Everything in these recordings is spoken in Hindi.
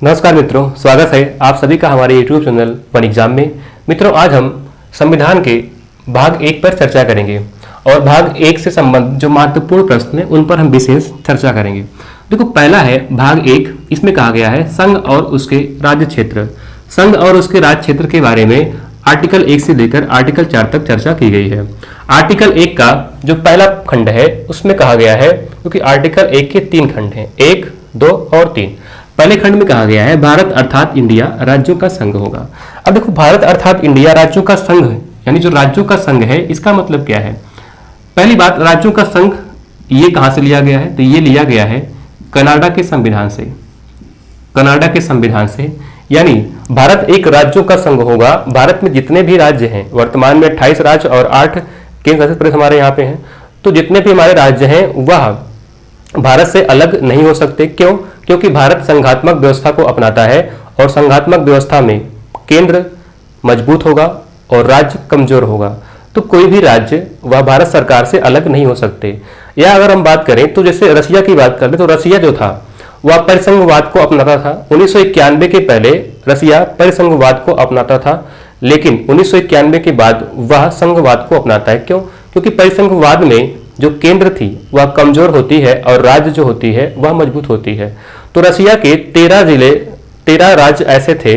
नमस्कार मित्रों, स्वागत है आप सभी का हमारे YouTube चैनल वन एग्जाम में। मित्रों, आज हम संविधान के भाग 1 पर चर्चा करेंगे और भाग 1 से संबंधित जो महत्वपूर्ण प्रश्न हैं उन पर हम विशेष चर्चा करेंगे। देखो, पहला है भाग 1। इसमें कहा गया है संघ और उसके राज्य क्षेत्र। संघ और उसके राज्य क्षेत्र के बारे में आर्टिकल 1 से लेकर आर्टिकल 4 तक चर्चा की गई है। आर्टिकल 1 का जो पहला खंड है उसमें कहा गया है, क्योंकि आर्टिकल 1 के 3 खंड हैं, 1, 2 और 3। पहले खंड में कहा गया है भारत अर्थात इंडिया राज्यों का संघ होगा। अब देखो, भारत अर्थात इंडिया राज्यों का संघ यानी जो राज्यों का संघ है, इसका मतलब क्या है? पहली बात, राज्यों का संघ ये कहां से लिया गया है? तो ये लिया गया है कनाडा के संविधान से। कनाडा के संविधान से, यानी भारत एक राज्यों का संघ होगा। भारत में जितने भी राज्य हैं, वर्तमान में 28 राज्य और 8 केंद्र शासित प्रदेश हमारे यहाँ पे हैं, तो जितने भी हमारे राज्य हैं वह भारत से अलग नहीं हो सकते। क्यों? क्योंकि भारत संघात्मक व्यवस्था को अपनाता है और संघात्मक व्यवस्था में केंद्र मजबूत होगा और राज्य कमजोर होगा। तो कोई भी राज्य वह भारत सरकार से अलग नहीं हो सकते। या अगर हम बात करें तो जैसे रसिया की बात करें तो रसिया जो था वह परिसंघवाद को अपनाता था। 1991 के पहले रसिया परिसंघवाद को अपनाता था, लेकिन 1991 के बाद वह संघवाद को अपनाता है। क्यों? क्योंकि परिसंघवाद में जो केंद्र थी वह कमजोर होती है और राज्य जो होती है वह मजबूत होती है। तो रसिया के 13 राज्य ऐसे थे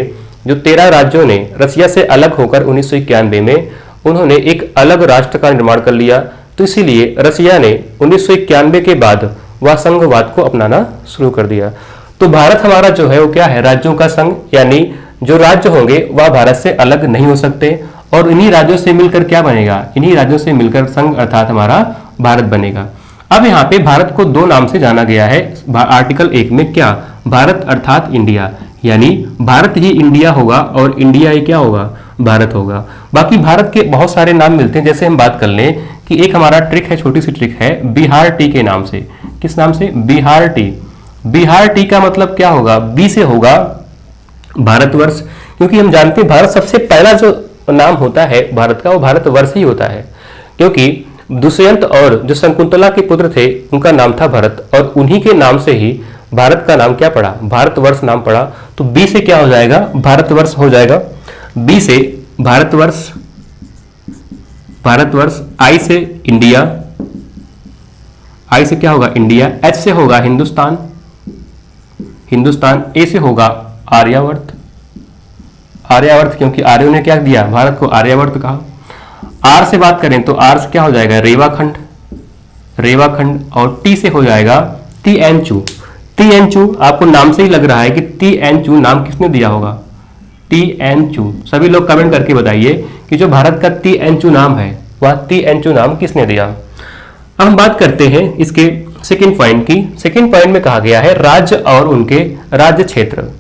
जो 13 राज्यों ने रसिया से अलग होकर 1991 में उन्होंने एक अलग राष्ट्र का निर्माण कर लिया। तो इसीलिए रसिया ने 1991 के बाद वह संघवाद को अपनाना शुरू कर दिया। तो भारत हमारा जो है वो क्या है? राज्यों का संघ, यानी जो राज्य होंगे वह भारत से अलग नहीं हो सकते और इन्हीं राज्यों से मिलकर क्या बनेगा? इन्हीं राज्यों से मिलकर संघ अर्थात हमारा भारत बनेगा। अब यहाँ पे भारत को 2 नाम से जाना गया है आर्टिकल 1 में। क्या? भारत अर्थात इंडिया, यानी भारत ही इंडिया होगा और इंडिया ही क्या होगा? भारत होगा। बाकी भारत के बहुत सारे नाम मिलते हैं। जैसे हम बात कर लें कि एक हमारा ट्रिक है, छोटी सी ट्रिक है, बिहार टी के नाम से। किस नाम से? बिहार टी। बिहार टी का मतलब क्या होगा? बी से होगा भारतवर्ष, क्योंकि हम जानते हैं भारत सबसे पहला जो नाम होता है भारत का वो भारतवर्ष ही होता है। क्योंकि दुष्यंत और जो शकुंतला के पुत्र थे उनका नाम था भरत और उन्हीं के नाम से ही भारत का नाम क्या पड़ा? भारतवर्ष नाम पड़ा। तो बी से क्या हो जाएगा? भारतवर्ष हो जाएगा। बी से भारतवर्ष, भारतवर्ष। आई से इंडिया, आई से क्या होगा? इंडिया। एच से होगा हिंदुस्तान, हिंदुस्तान। ए से होगा आर्यावर्त, आर्यावर्त, क्योंकि आर्यों ने क्या दिया? भारत को आर्यावर्त कहा। आर से बात करें तो आर से क्या हो जाएगा? रेवाखंड, रेवाखंड। और टी से हो जाएगा तिएंचू। तिएंचू आपको नाम से ही लग रहा है कि तिएंचू नाम किसने दिया होगा? तिएंचू। सभी लोग कमेंट करके बताइए कि जो भारत का तिएंचू नाम है वह तिएंचू नाम किसने दिया। अब हम बात करते हैं इसके सेकंड पॉइंट की। सेकंड पॉइंट में कहा गया है राज्य और उनके राज्य क्षेत्र।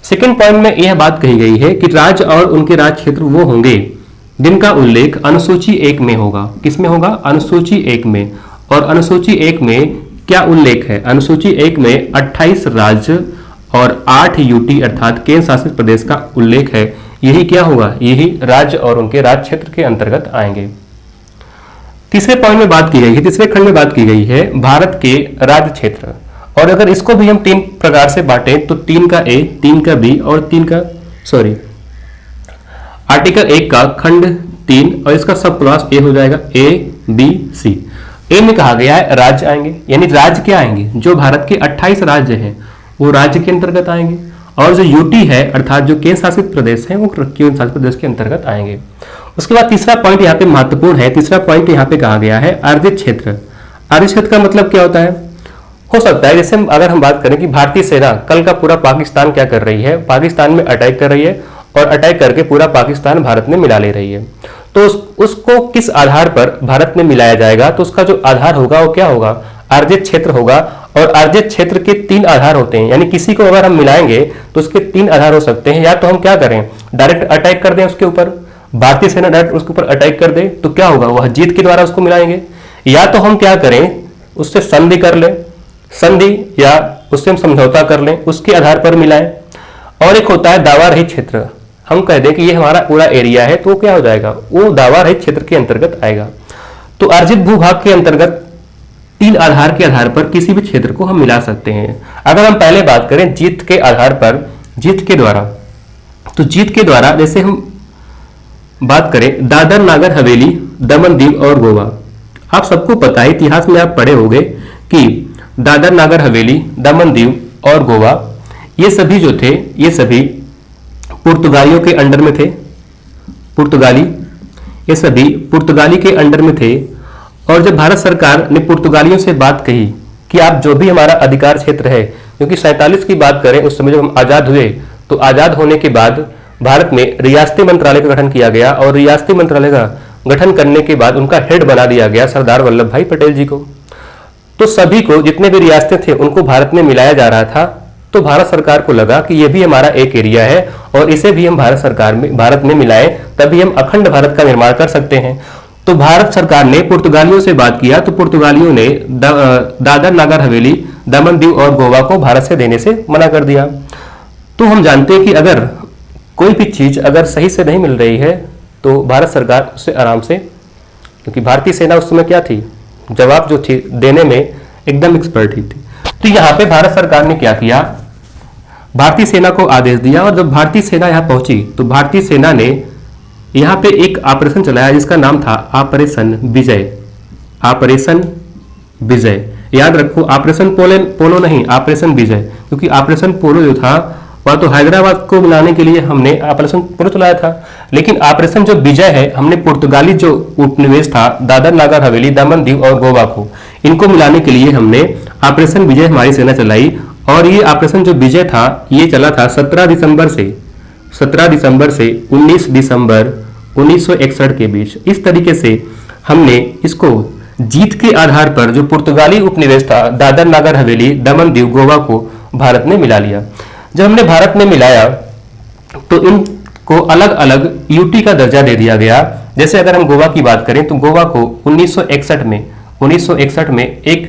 सेकंड पॉइंट में यह बात कही गई है कि राज्य और उनके राज्य क्षेत्र वो होंगे जिनका उल्लेख अनुसूची 1 में होगा। किसमें होगा? अनुसूची 1 में। और अनुसूची 1 में क्या उल्लेख है? अनुसूची 1 में 28 राज्य और 8 यूटी अर्थात केंद्र शासित प्रदेश का उल्लेख है। यही क्या होगा? यही राज्य और उनके राज्य क्षेत्र के अंतर्गत आएंगे। तीसरे पॉइंट में बात की गई है, तीसरे खंड में बात की गई है भारत के राज्य क्षेत्र। और अगर इसको भी हम 3 प्रकार से बांटें तो 3 का ए, 3 का बी और 3 का आर्टिकल 1 का खंड 3 और इसका सब क्लॉज ए हो जाएगा, ए बी सी। ए में कहा गया है राज्य आएंगे, यानी राज्य क्या आएंगे? जो भारत के 28 राज्य हैं वो राज्य के अंतर्गत आएंगे। और जो यूटी है अर्थात जो केंद्र शासित प्रदेश है वो केंद्र शासित प्रदेश के अंतर्गत आएंगे। उसके बाद तीसरा पॉइंट यहाँ पे महत्वपूर्ण है। तीसरा पॉइंट यहाँ पे कहा गया है अर्जित क्षेत्र। अर्जित क्षेत्र का मतलब क्या होता है? हो सकता है जैसे अगर हम बात करें कि भारतीय सेना कल का पूरा पाकिस्तान क्या कर रही है? पाकिस्तान में अटैक कर रही है और अटैक करके पूरा पाकिस्तान भारत में मिला ले रही है। तो उसको किस आधार पर भारत में मिलाया जाएगा? तो उसका जो आधार होगा वो क्या होगा? अर्जित क्षेत्र होगा। और अर्जित क्षेत्र के 3 आधार होते हैं, यानी किसी को अगर हम मिलाएंगे तो उसके 3 आधार हो सकते हैं। या तो हम क्या करें? डायरेक्ट अटैक कर दें उसके ऊपर, भारतीय सेना डायरेक्ट उसके ऊपर अटैक कर दे तो क्या होगा? वह जीत के द्वारा उसको मिलाएंगे। या तो हम क्या करें? उससे संधि कर लें, संधि या उससे हम समझौता कर लें, उसके आधार पर मिलाएं। और एक होता है दावा रहित क्षेत्र। हम कह दें कि ये हमारा पूरा एरिया है तो क्या हो जाएगा? वो दावा रहित क्षेत्र के अंतर्गत आएगा। तो अर्जित भूभाग के अंतर्गत 3 आधार के आधार पर किसी भी क्षेत्र को हम मिला सकते हैं। अगर हम पहले बात करें जीत के आधार पर जीत के द्वारा। तो जीत के द्वारा जैसे हम बात करें दादर नागर हवेली, दमन दीव और गोवा, आप सबको पता है, इतिहास में आप पढ़े होंगे कि दादर नागर हवेली, दमन दीव और गोवा ये सभी जो थे ये सभी पुर्तगालियों के अंडर में थे। पुर्तगाली, ये सभी पुर्तगाली के अंडर में थे। और जब भारत सरकार ने पुर्तगालियों से बात कही कि आप जो भी हमारा अधिकार क्षेत्र है, क्योंकि 47 की बात करें उस समय जब हम आज़ाद हुए, तो आज़ाद होने के बाद भारत में रियासती मंत्रालय का गठन किया गया और रियासती मंत्रालय का गठन करने के बाद उनका हेड बना दिया गया सरदार वल्लभ भाई पटेल जी को। तो सभी को, जितने भी रियासतें थे उनको भारत में मिलाया जा रहा था। तो भारत सरकार को लगा कि ये भी हमारा एक एरिया है और इसे भी हम भारत में मिलाएं, तभी हम अखंड भारत का निर्माण कर सकते हैं। तो भारत सरकार ने पुर्तगालियों से बात किया, तो पुर्तगालियों ने दादर नागर हवेली, दमन दीव और गोवा को भारत से देने से मना कर दिया। तो हम जानते हैं कि अगर कोई भी चीज अगर सही से नहीं मिल रही है तो भारत सरकार उससे आराम से, क्योंकि भारतीय सेना उस समय क्या थी, जवाब जो थी देने में एकदम एक्सपर्ट ही थी। तो यहाँ पे भारत सरकार ने क्या किया, भारतीय सेना को आदेश दिया। और जब भारतीय सेना यहाँ पहुंची तो भारतीय सेना ने यहाँ पे एक ऑपरेशन चलाया जिसका नाम था ऑपरेशन विजय। ऑपरेशन विजय, याद रखो, ऑपरेशन पोलो नहीं, ऑपरेशन विजय, क्योंकि ऑपरेशन पोलो जो था वह तो हैदराबाद को मिलाने के लिए हमने ऑपरेशन पोलो चलाया था, लेकिन ऑपरेशन जो विजय है हमने पुर्तगाली जो उपनिवेश था दादर नागर हवेली, दमन दीव और गोवा को, इनको मिलाने के लिए हमने ऑपरेशन विजय हमारी सेना चलाई। और ये ऑपरेशन जो विजय था ये चला था 17 दिसंबर से 19 दिसंबर 1961 के बीच। इस तरीके से हमने इसको जीत के आधार पर जो पुर्तगाली उपनिवेश था दादर नागर हवेली, दमन दीव, गोवा को भारत में मिला लिया। जब हमने भारत में मिलाया तो इनको अलग अलग यूटी का दर्जा दे दिया गया। जैसे अगर हम गोवा की बात करें तो गोवा को 1961 में एक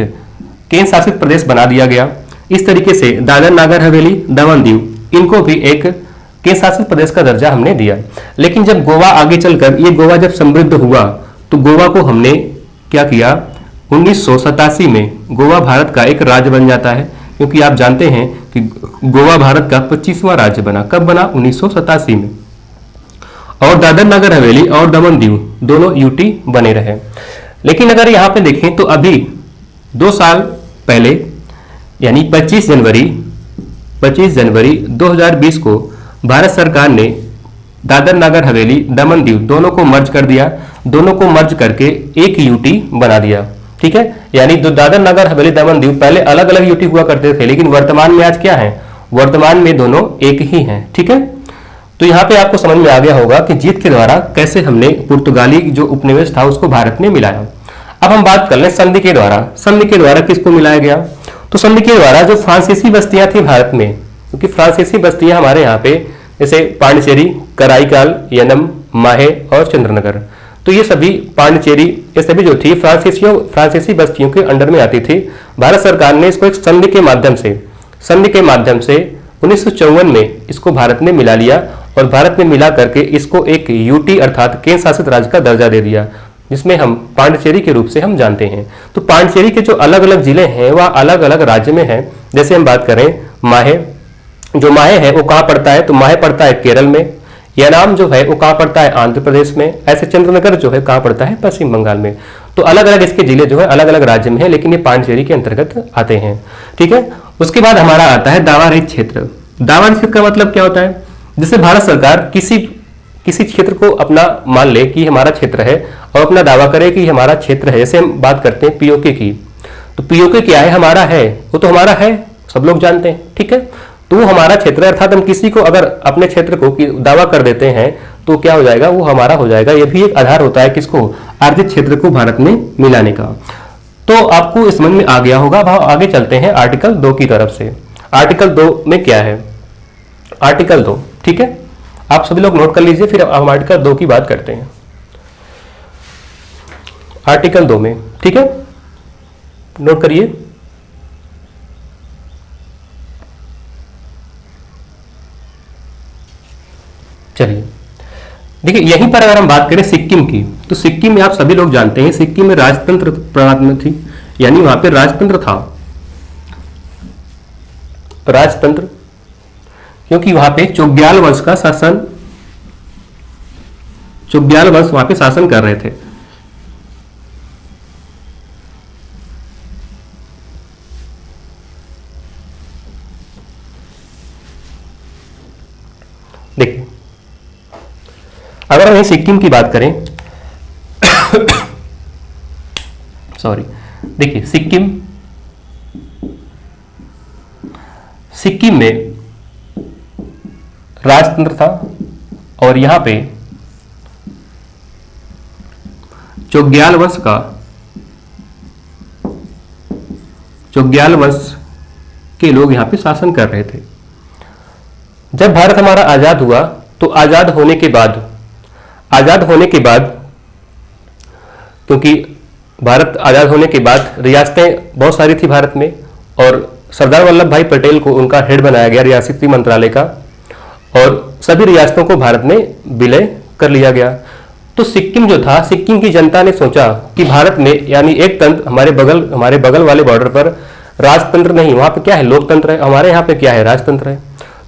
केंद्र शासित प्रदेश बना दिया गया। इस तरीके से दादर नागर हवेली, दमन दीव इनको भी एक केंद्र शासित प्रदेश का दर्जा हमने दिया। लेकिन जब गोवा आगे चलकर ये गोवा जब समृद्ध हुआ तो गोवा को हमने क्या किया, 1987 में गोवा भारत का एक राज्य बन जाता है, क्योंकि आप जानते हैं कि गोवा भारत का 25वां राज्य बना। कब बना? 1987 में। और दादर नगर हवेली और दमन दीव दोनों यूटी बने रहे। लेकिन अगर यहां पे देखें तो अभी 2 साल पहले यानी 25 जनवरी 2020 को भारत सरकार ने दादर नगर हवेली, दमन दीव दोनों को मर्ज कर दिया। दोनों को मर्ज करके एक यूटी बना दिया। ठीक है, यानी दादर नगर हवेली, दमन दीव पहले अलग अलग यूटी हुआ करते थे, लेकिन वर्तमान में आज क्या है, वर्तमान में दोनों एक ही हैं। ठीक है, तो यहाँ पे आपको समझ में आ गया होगा कि जीत के द्वारा कैसे हमने पुर्तगाली जो उपनिवेश था उसको भारत में मिलाया। अब हम बात कर लें संधि के द्वारा। संधि के द्वारा किसको मिलाया गया? तो संधि के द्वारा जो फ्रांसीसी बस्तियां थी भारत में, क्योंकि फ्रांसीसी बस्तियां हमारे यहाँ पे जैसे पांडिचेरी, कराईकाल, यनम, माहे और चंद्रनगर, तो ये सभी पांडिचेरी ये सभी जो थी फ्रांसीसी बस्तियों के अंडर में आती थी। भारत सरकार ने इसको एक संधि के माध्यम से 1954 में इसको भारत में मिला लिया और भारत में मिला करके इसको एक यूटी अर्थात केंद्र शासित राज्य का दर्जा दे दिया, जिसमें हम पांडिचेरी के रूप से हम जानते हैं। तो पांडिचेरी के जो अलग अलग जिले हैं वह अलग अलग राज्य में हैं। जैसे हम बात करें माहे, जो माहे है वो कहाँ पड़ता है? तो माहे पड़ता है केरल में। यानाम जो है वो कहाँ पड़ता है? आंध्र प्रदेश में। ऐसे चंद्रनगर जो है कहाँ पड़ता है? पश्चिम बंगाल में। तो अलग अलग इसके जिले जो है अलग अलग राज्य में है, लेकिन ये पांडिचेरी के अंतर्गत आते हैं। ठीक है, उसके बाद हमारा आता है दावा रहित क्षेत्र। दावा रहित क्षेत्र का मतलब क्या होता है? जैसे भारत सरकार किसी क्षेत्र को अपना मान ले कि हमारा क्षेत्र है और अपना दावा करे कि हमारा क्षेत्र है। जैसे हम बात करते हैं पीओके की, तो पीओके क्या है? हमारा है, वो तो हमारा है, सब लोग जानते हैं। ठीक है, तो वो हमारा क्षेत्र है, अर्थात हम किसी को अगर अपने क्षेत्र को दावा कर देते हैं तो क्या हो जाएगा? वो हमारा हो जाएगा। ये भी एक आधार होता है किसको? अर्जित क्षेत्र को भारत में मिलाने का। तो आपको इस समझ में आ गया होगा। अब आगे चलते हैं आर्टिकल 2 की तरफ से। आर्टिकल 2 में क्या है? आर्टिकल 2, ठीक है, आप सभी लोग नोट कर लीजिए, फिर हम आर्टिकल 2 की बात करते हैं। आर्टिकल 2 में, ठीक है, नोट करिए। चलिए देखिए, यहीं पर अगर हम बात करें सिक्किम की, तो सिक्किम में आप सभी लोग जानते हैं सिक्किम में राजतंत्र प्रणाली थी, यानी वहां पे राजतंत्र था। राजतंत्र क्योंकि वहां पे चोग्याल वंश का शासन, चोग्याल वंश वहां पे शासन कर रहे थे। देखिए अगर हम सिक्किम की बात करें सॉरी, देखिए सिक्किम, सिक्किम में राजतंत्र था और यहां पे चोग्याल वंश का, चोग्याल वंश के लोग यहां पे शासन कर रहे थे। जब भारत हमारा आजाद हुआ तो आजाद होने के बाद, आजाद होने के बाद, क्योंकि भारत आजाद होने के बाद रियासतें बहुत सारी थी भारत में, और सरदार वल्लभ भाई पटेल को उनका हेड बनाया गया रियासती मंत्रालय का, और सभी रियासतों को भारत में विलय कर लिया गया। तो सिक्किम जो था, सिक्किम की जनता ने सोचा कि भारत में यानी एक तंत्र, हमारे बगल वाले बॉर्डर पर राजतंत्र नहीं, वहां पे क्या है, लोकतंत्र है, हमारे यहाँ पे क्या है, राजतंत्र है।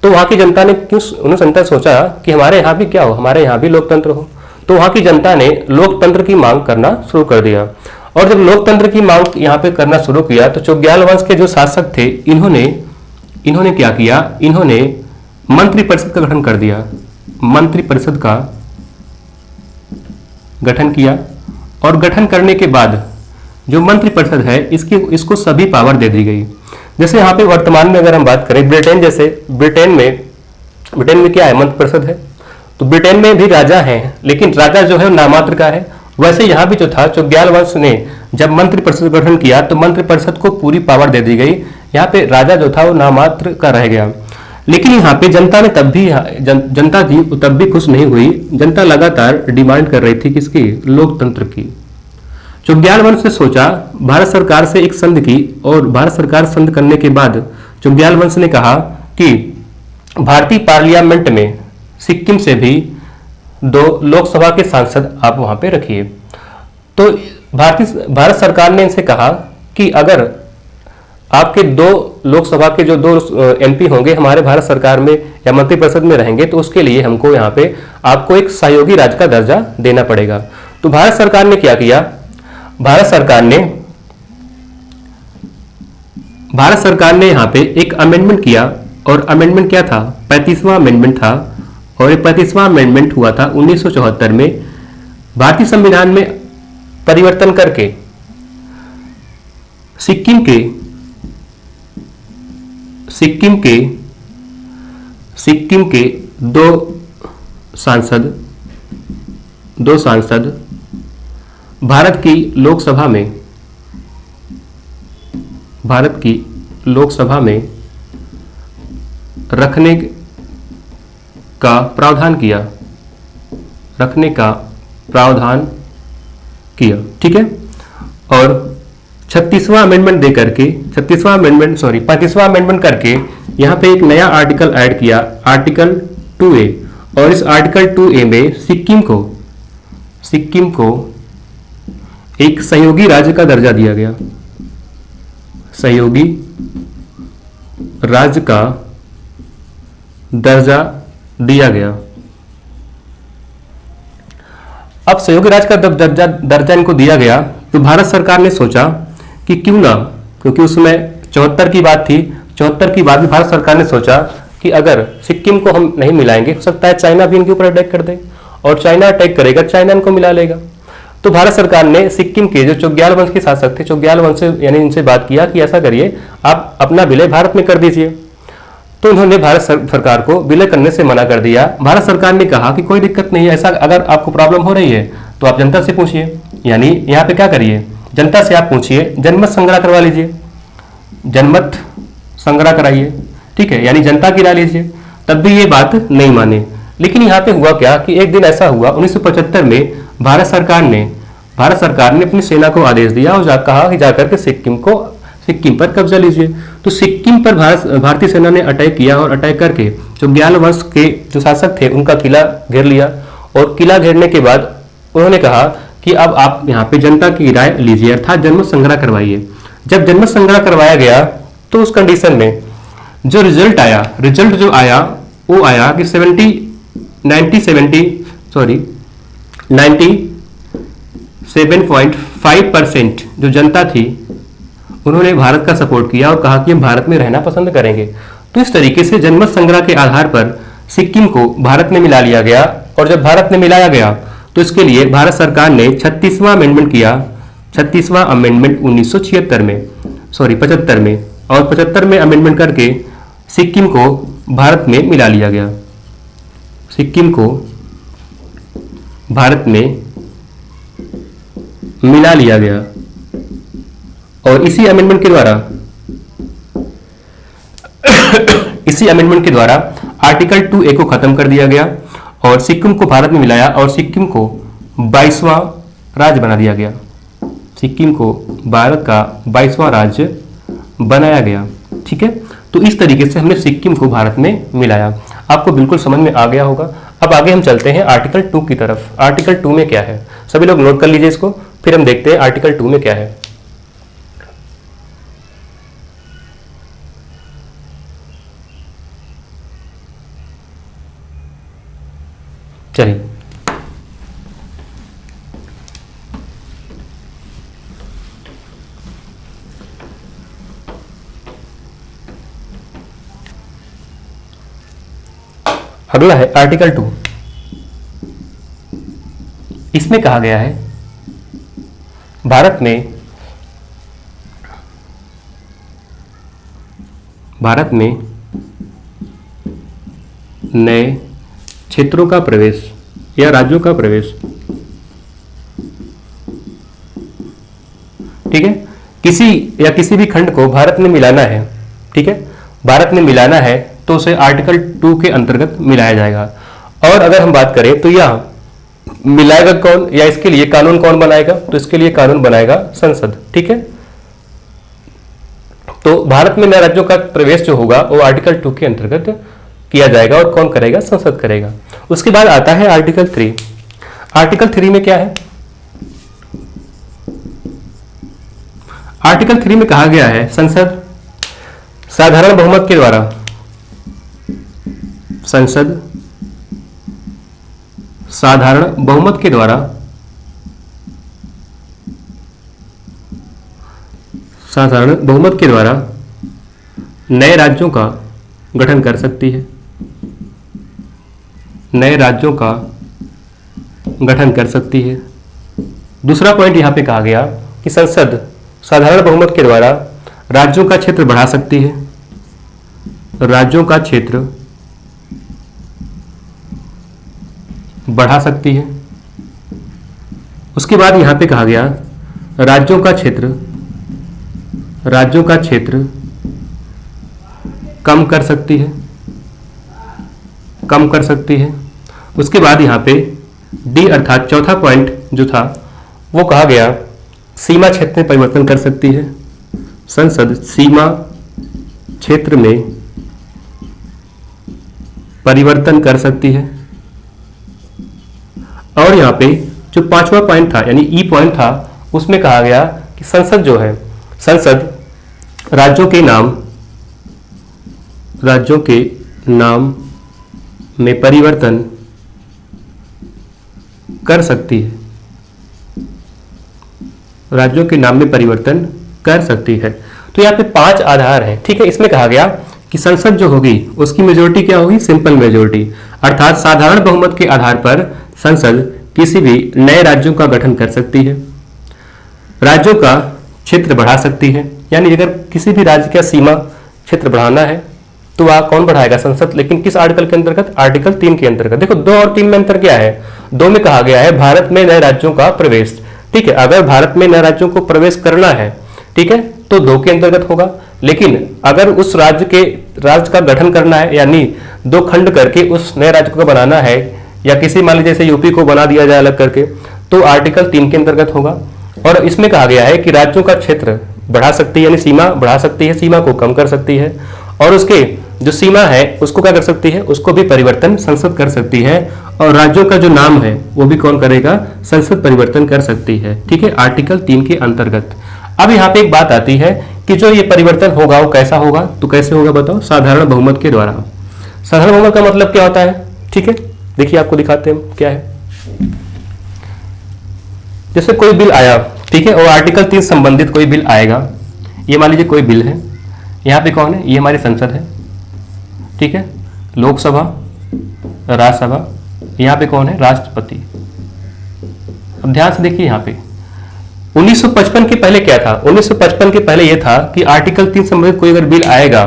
तो वहां की जनता ने क्यों, उन्होंने जनता सोचा कि हमारे यहाँ भी क्या हो, हमारे यहाँ भी लोकतंत्र हो। तो वहां की जनता ने लोकतंत्र की मांग करना शुरू कर दिया, और जब लोकतंत्र की मांग यहाँ पे करना शुरू किया तो चोग्याल वंश के जो शासक थे, इन्होंने क्या किया, इन्होंने मंत्रिपरिषद का गठन कर दिया, मंत्रिपरिषद का गठन किया, और गठन करने के बाद जो मंत्रिपरिषद है इसको सभी पावर दे दी गई। जैसे यहाँ पे वर्तमान में अगर हम बात करें ब्रिटेन जैसे, ब्रिटेन में क्या है, मंत्रिपरिषद है, तो ब्रिटेन में भी राजा हैं, लेकिन राजा जो है नामात्र का है। वैसे यहाँ भी जो था, चोग्याल वंश ने जब मंत्रिपरिषद गठन किया तो मंत्रिपरिषद को पूरी पावर दे दी गई, यहाँ पे राजा जो था वो नामात्र का रह गया। लेकिन यहाँ पे जनता ने जनता थी तब भी खुश नहीं हुई, जनता लगातार डिमांड कर रही थी किसकी, लोकतंत्र की। चोग्याल वंश ने सोचा, भारत सरकार से एक संधि की, और भारत सरकार संधि करने के बाद चोग्याल वंश ने कहा कि भारतीय पार्लियामेंट में सिक्किम से भी 2 लोकसभा के सांसद आप वहां पे रखिए। तो भारत सरकार ने इनसे कहा कि अगर आपके 2 लोकसभा के जो 2 एमपी होंगे हमारे भारत सरकार में या मंत्रिपरिषद में रहेंगे, तो उसके लिए हमको यहाँ पे आपको एक सहयोगी राज्य का दर्जा देना पड़ेगा। तो भारत सरकार ने क्या किया, भारत सरकार ने यहाँ पे एक अमेंडमेंट किया, और अमेंडमेंट क्या था, 35वां अमेंडमेंट था, और ये 35वां अमेंडमेंट हुआ था 1974 में। भारतीय संविधान में परिवर्तन करके सिक्किम के 2 सांसद भारत की लोकसभा में रखने का प्रावधान किया, ठीक है। और 35वां अमेंडमेंट करके यहां पे एक नया आर्टिकल ऐड किया, आर्टिकल 2A, और इस आर्टिकल 2A में सिक्किम को एक सहयोगी राज्य का दर्जा दिया गया, सहयोगी राज्य का दर्जा दिया गया। अब सहयोगी राज्य का दर्जा इनको दिया गया, तो भारत सरकार ने सोचा कि क्यों ना, क्योंकि उसमें 74 की बात थी, 74 की बात भी भारत सरकार ने सोचा कि अगर सिक्किम को हम नहीं मिलाएंगे, हो सकता है चाइना भी इनके ऊपर अटैक कर दे, और चाइना अटैक करेगा, चाइना इनको मिला लेगा। तो भारत सरकार ने सिक्किम के जो चोग्याल वंश के शासक थे, चोग्याल वंश से यानी इनसे बात किया कि ऐसा करिए, आप अपना विलय भारत में कर दीजिए। तो उन्होंने भारत सरकार को विलय करने से मना कर दिया। भारत सरकार ने कहा कि कोई दिक्कत नहीं है, ऐसा अगर आपको प्रॉब्लम हो रही है तो आप जनता से पूछिए, यानी यहाँ पे क्या करिए, जनता से आप पूछिए, जनमत संग्रह करवा लीजिए, जनमत संग्रह कराइए, ठीक है, यानी जनता की राय लीजिए। तब भी ये बात नहीं माने। लेकिन यहाँ पे हुआ क्या कि एक दिन ऐसा हुआ 1975 में भारत सरकार ने अपनी सेना को आदेश दिया और कहा कि जाकर के सिक्किम पर कब्जा लीजिए। तो सिक्किम पर भारतीय सेना ने अटैक किया, और अटैक करके चोग्याल वंश के जो शासक थे उनका किला घेर लिया, और किला घेरने के बाद उन्होंने कहा कि अब आप यहाँ पे जनता की राय लीजिए, अर्थात जनमत संग्रह करवाइए। जब जनमत संग्रह करवाया गया तो उस कंडीशन में जो रिजल्ट जो आया वो आया कि 97.5% जो जनता थी उन्होंने भारत का सपोर्ट किया और कहा कि हम भारत में रहना पसंद करेंगे। तो इस तरीके से जनमत संग्रह के आधार पर सिक्किम को भारत में मिला लिया गया, और जब भारत में मिलाया गया तो इसके लिए भारत सरकार ने 36वां अमेंडमेंट किया, 36वां अमेंडमेंट 1976 में, सॉरी 75 में, और 75 में अमेंडमेंट करके सिक्किम को भारत में मिला लिया गया। सिक्किम को भारत में मिला लिया गया और इसी अमेंडमेंट के द्वारा आर्टिकल 2A को खत्म कर दिया गया और सिक्किम को भारत में मिलाया और सिक्किम को 22वां राज्य बना दिया गया। सिक्किम को भारत का 22वां राज्य बनाया गया। ठीक है, तो इस तरीके से हमने सिक्किम को भारत में मिलाया। आपको बिल्कुल समझ में आ गया होगा। अब आगे हम चलते हैं आर्टिकल 2 की तरफ। आर्टिकल 2 में क्या है, सभी लोग नोट कर लीजिए इसको, फिर हम देखते हैं आर्टिकल 2 में क्या है। चलिए, अगला है आर्टिकल 2। इसमें कहा गया है भारत में नए क्षेत्रों का प्रवेश या राज्यों का प्रवेश, ठीक है, किसी भी खंड को भारत में मिलाना है, ठीक है, भारत में मिलाना है तो उसे आर्टिकल 2 के अंतर्गत मिलाया जाएगा। और अगर हम बात करें तो यह मिलाएगा कौन या इसके लिए कानून कौन बनाएगा, तो इसके लिए कानून बनाएगा संसद। ठीक है, तो भारत में नए राज्यों का प्रवेश जो होगा वो आर्टिकल 2 के अंतर्गत किया जाएगा और कौन करेगा, संसद करेगा। उसके बाद आता है आर्टिकल 3। आर्टिकल 3 में क्या है, आर्टिकल 3 में कहा गया है संसद साधारण बहुमत के द्वारा, संसद साधारण बहुमत के द्वारा नए राज्यों का गठन कर सकती है, नए राज्यों का गठन कर सकती है। दूसरा पॉइंट यहां पे कहा गया कि संसद साधारण बहुमत के द्वारा राज्यों का क्षेत्र बढ़ा सकती है, राज्यों का क्षेत्र बढ़ा सकती है। उसके बाद यहां पे कहा गया राज्यों का क्षेत्र कम कर सकती है, उसके बाद यहां पे डी अर्थात चौथा पॉइंट जो था वो कहा गया सीमा क्षेत्र में परिवर्तन कर सकती है, संसद सीमा क्षेत्र में परिवर्तन कर सकती है। और यहां पे जो पांचवा पॉइंट था यानी ई पॉइंट था उसमें कहा गया कि संसद जो है, संसद राज्यों के नाम में परिवर्तन कर सकती है, राज्यों के नाम में परिवर्तन कर सकती है। तो यहाँ पे 5 आधार हैं। ठीक है, इसमें कहा गया कि संसद जो होगी उसकी मेजोरिटी क्या होगी, सिंपल मेजोरिटी, अर्थात साधारण बहुमत के आधार पर संसद किसी भी नए राज्यों का गठन कर सकती है, राज्यों का क्षेत्र बढ़ा सकती है, यानी अगर किसी भी राज्य का सीमा क्षेत्र बढ़ाना है तो वह कौन बढ़ाएगा, संसद। लेकिन किस आर्टिकल के अंतर्गत, आर्टिकल 3 के अंतर्गत। देखो 2 और 3 में अंतर क्या है, 2 में कहा गया है भारत में नए राज्यों का प्रवेश। ठीक है, अगर भारत में नए राज्यों को प्रवेश करना है, ठीक है, तो 2 के अंतर्गत होगा। लेकिन अगर उस राज्य का गठन करना है, यानी 2 खंड करके उस नए राज्य को बनाना है, या किसी मान लीजिए जैसे यूपी को बना दिया जाए अलग करके, तो आर्टिकल 3 के अंतर्गत होगा। और इसमें कहा गया है कि राज्यों का क्षेत्र बढ़ा सकती है, यानी सीमा बढ़ा सकती है, सीमा को कम कर सकती है, और उसके जो सीमा है उसको क्या कर सकती है, उसको भी परिवर्तन संसद कर सकती है। और राज्यों का जो नाम है वो भी कौन करेगा, संसद परिवर्तन कर सकती है। ठीक है, आर्टिकल 3 के अंतर्गत। अब यहाँ पे एक बात आती है कि जो ये परिवर्तन होगा वो कैसा होगा, तो कैसे होगा बताओ, साधारण बहुमत के द्वारा। साधारण बहुमत का मतलब क्या होता है, ठीक है, देखिए आपको दिखाते हैं क्या है। जैसे कोई बिल आया, ठीक है, और आर्टिकल 3 संबंधित कोई बिल आएगा, ये मान लीजिए कोई बिल है, यहाँ पे कौन है, ये हमारी संसद है, ठीक है, लोकसभा, राज्यसभा, यहाँ पे कौन है, राष्ट्रपति। अब ध्यान से देखिए यहाँ पे 1955 के पहले क्या था, 1955 के पहले यह था कि आर्टिकल 3 संबंधित कोई अगर बिल आएगा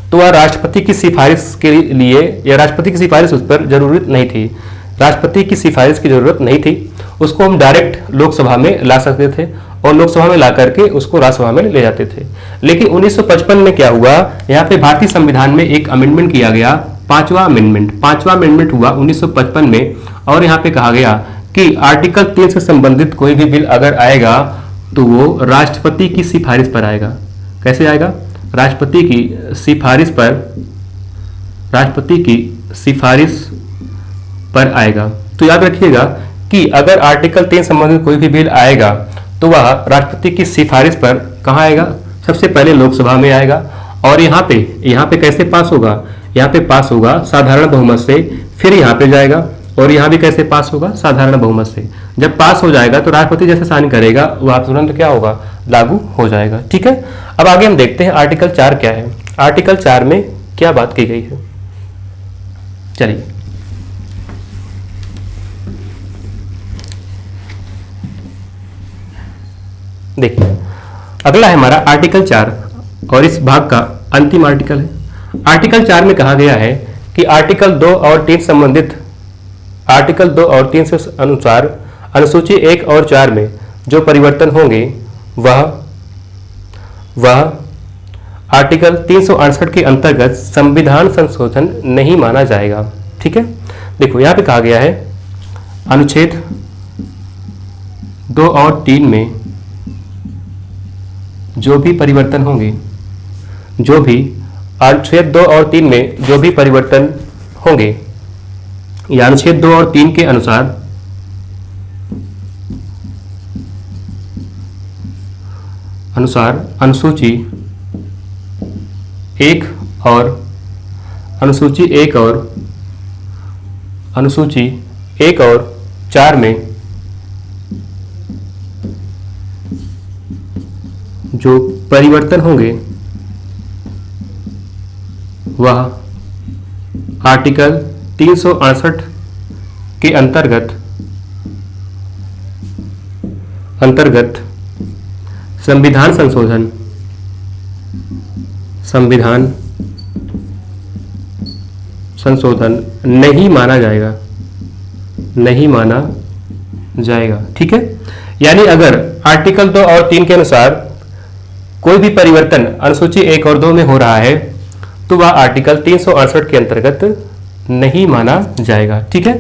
तो वह राष्ट्रपति की सिफारिश के लिए, या राष्ट्रपति की सिफारिश उस पर जरूरत नहीं थी, राष्ट्रपति की सिफारिश की जरूरत नहीं थी, उसको हम डायरेक्ट लोकसभा में ला सकते थे और लोकसभा में ला करके उसको राज्यसभा में ले जाते थे। लेकिन 1955 में क्या हुआ, यहाँ पे भारतीय संविधान में एक अमेंडमेंट किया गया, पांचवा अमेंडमेंट हुआ 1955 में, और यहाँ पे कहा गया कि आर्टिकल 3 से संबंधित कोई भी बिल अगर आएगा तो वो राष्ट्रपति की सिफारिश पर आएगा। कैसे आएगा, राष्ट्रपति की सिफारिश पर आएगा। तो याद रखिएगा कि अगर आर्टिकल 3 संबंधित कोई भी बिल आएगा तो वह राष्ट्रपति की सिफारिश पर कहाँ आएगा, सबसे पहले लोकसभा में आएगा, और यहाँ पे कैसे पास होगा, यहाँ पे पास होगा साधारण बहुमत से, फिर यहाँ पे जाएगा, और यहाँ भी कैसे पास होगा, साधारण बहुमत से। जब पास हो जाएगा तो राष्ट्रपति जैसे साइन करेगा वह तुरंत क्या होगा, लागू हो जाएगा, ठीक है। अब आगे हम देखते हैं आर्टिकल 4 क्या है, आर्टिकल 4 में क्या बात की गई है। चलिए देखिए, अगला है हमारा आर्टिकल 4 और इस भाग का अंतिम आर्टिकल है। आर्टिकल 4 में कहा गया है कि आर्टिकल 2 और 3 से अनुसार अनुसूची 1 और 4 में जो परिवर्तन होंगे वह आर्टिकल 368 के अंतर्गत संविधान संशोधन नहीं माना जाएगा, ठीक है। देखो यहाँ पे कहा गया है अनुच्छेद 2 और 3 में जो भी परिवर्तन होंगे, अनुच्छेद 2 और 3 में जो भी परिवर्तन होंगे, या अनुच्छेद 2 और 3 के अनुसार अनुसूची 1 और अनुसूची 1 और 4 में जो परिवर्तन होंगे वह आर्टिकल 368 के अंतर्गत संविधान संशोधन नहीं माना जाएगा, ठीक है। यानी अगर आर्टिकल 2 और 3 के अनुसार कोई भी परिवर्तन अनुसूची 1 और 2 में हो रहा है तो वह आर्टिकल 368 के अंतर्गत नहीं माना जाएगा, ठीक है।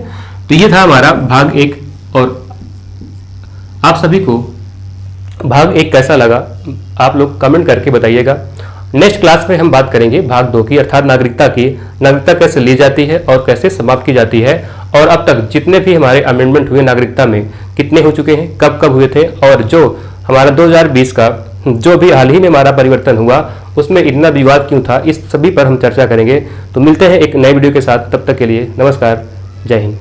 तो ये था हमारा भाग 1, और आप सभी को भाग 1 कैसा लगा आप लोग कमेंट करके बताइएगा। नेक्स्ट क्लास में हम बात करेंगे भाग 2 की, अर्थात नागरिकता कैसे ली जाती है और कैसे समाप्त की जाती है, और अब तक जितने भी हमारे अमेंडमेंट हुए नागरिकता में कितने हो चुके हैं, कब हुए थे, और जो हमारा 2020 का जो भी हाल ही में हमारा परिवर्तन हुआ उसमें इतना विवाद क्यों था, इस सभी पर हम चर्चा करेंगे। तो मिलते हैं एक नए वीडियो के साथ, तब तक के लिए नमस्कार, जय हिंद।